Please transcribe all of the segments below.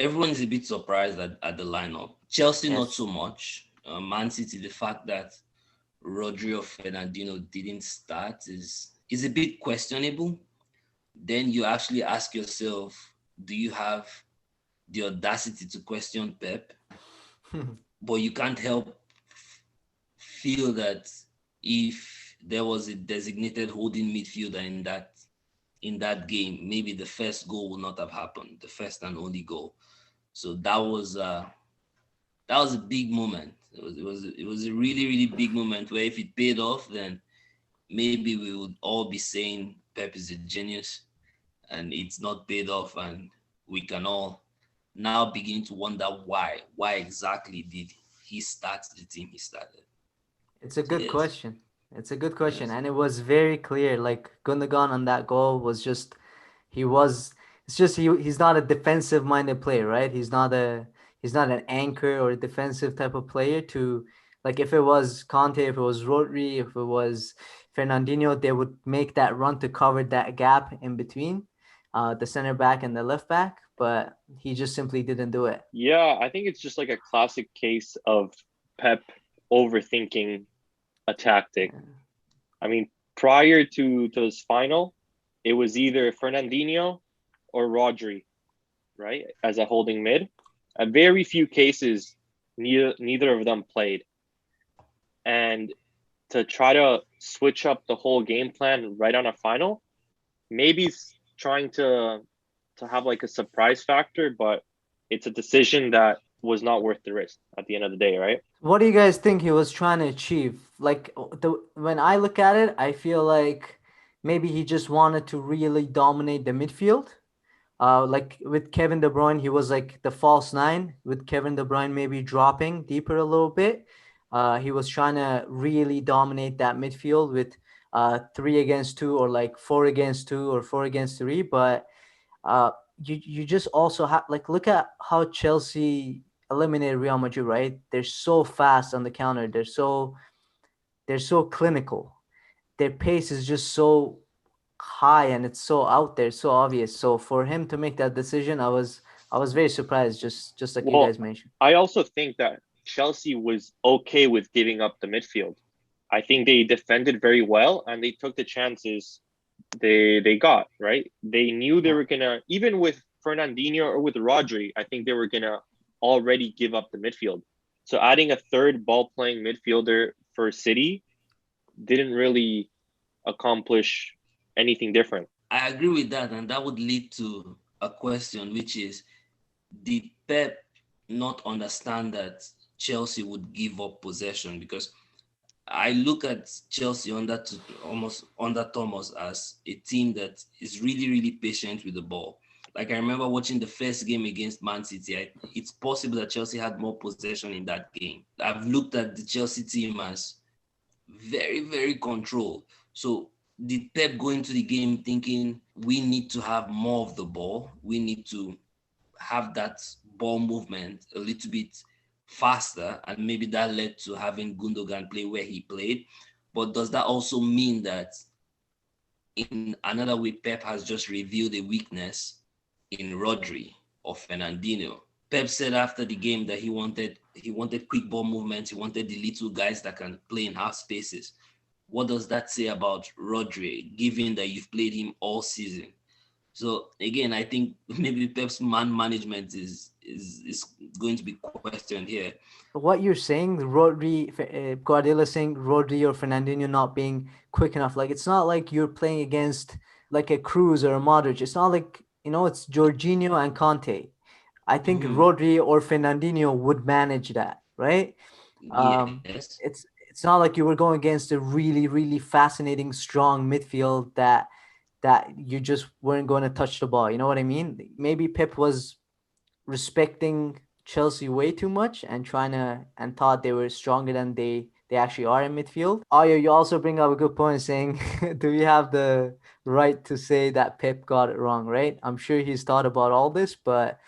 everyone is a bit surprised at the lineup. Chelsea, not Yes. so much. Man City, the fact that Rodri or Fernandinho didn't start is a bit questionable. Then you actually ask yourself, do you have the audacity to question Pep? But you can't help feel that if there was a designated holding midfielder in that game, maybe the first goal would not have happened, the first and only goal. So that was a big moment. It was a really really big moment where if it paid off, then maybe we would all be saying Pep is a genius, and it's not paid off, and we can all now begin to wonder why exactly did he start the team he started. It's a So good yes, question. It's a good question, yes. and it was very clear. Like Gundogan on that goal was just he was. It's just he's not a defensive minded player, right? He's not an anchor or a defensive type of player. To like if it was Conte, if it was Rodri, if it was Fernandinho, they would make that run to cover that gap in between, the center back and the left back. But he just simply didn't do it. Yeah, I think it's just like a classic case of Pep overthinking a tactic. I mean, prior to this final, it was either Fernandinho or Rodri, right, as a holding mid. At very few cases, neither of them played, and to try to switch up the whole game plan right on a final, maybe it's trying to have like a surprise factor, but it's a decision that was not worth the risk at the end of the day, right? What do you guys think he was trying to achieve? Like when I look at it, I feel like maybe he just wanted to really dominate the midfield. Like with Kevin De Bruyne, he was like the false nine. With Kevin De Bruyne maybe dropping deeper a little bit, he was trying to really dominate that midfield with 3 against 2 or like 4 against 2 or 4 against 3. But uh, you just also have like look at how Chelsea eliminated Real Madrid, right? They're so fast on the counter. They're so clinical. Their pace is just so high and it's so out there, so obvious. So for him to make that decision, I was very surprised, just like you Well, guys mentioned. I also think that Chelsea was okay with giving up the midfield. I think they defended very well and they took the chances they got, right? They knew they Yeah. were gonna, even with Fernandinho or with Rodri, I think they were gonna already give up the midfield. So adding a third ball playing midfielder for City didn't really accomplish anything different. I agree with that, and that would lead to a question, which is, did Pep not understand that Chelsea would give up possession? Because I look at Chelsea almost under Thomas as a team that is really, really patient with the ball. Like I remember watching the first game against Man City. It's possible that Chelsea had more possession in that game. I've looked at the Chelsea team as very, very controlled. So did Pep go into the game thinking we need to have more of the ball? We need to have that ball movement a little bit faster, and maybe that led to having Gundogan play where he played. But does that also mean that in another way, Pep has just revealed a weakness in Rodri or Fernandinho? Pep said after the game that he wanted quick ball movements. He wanted the little guys that can play in half spaces. What does that say about Rodri, given that you've played him all season? So again, I think maybe Pep's man management is going to be questioned here. What you're saying, Guardiola saying Rodri or Fernandinho not being quick enough. Like it's not like you're playing against like a Cruz or a Modric. It's not like it's Jorginho and Conte. I think Mhm. Rodri or Fernandinho would manage that, right? Um, Yes. it's not like you were going against a really really fascinating strong midfield that you just weren't going to touch the ball. You know what I mean? Maybe Pep was respecting Chelsea way too much and trying to and thought they were stronger than they actually are in midfield. Oh, yeah, you also bring up a good point saying, do we have the right to say that Pep got it wrong, right? I'm sure he's thought about all this, but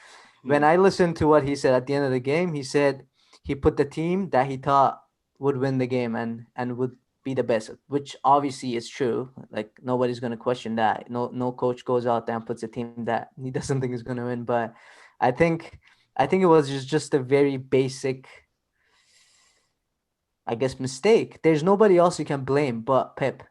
when Mhm. I listened to what he said at the end of the game, he said he put the team that he thought would win the game and would be the best, which obviously is true. Like nobody's gonna question that. No coach goes out there and puts a team that he doesn't think is gonna win. But I think I think it was just a very basic, I guess, mistake. There's nobody else you can blame but Pep.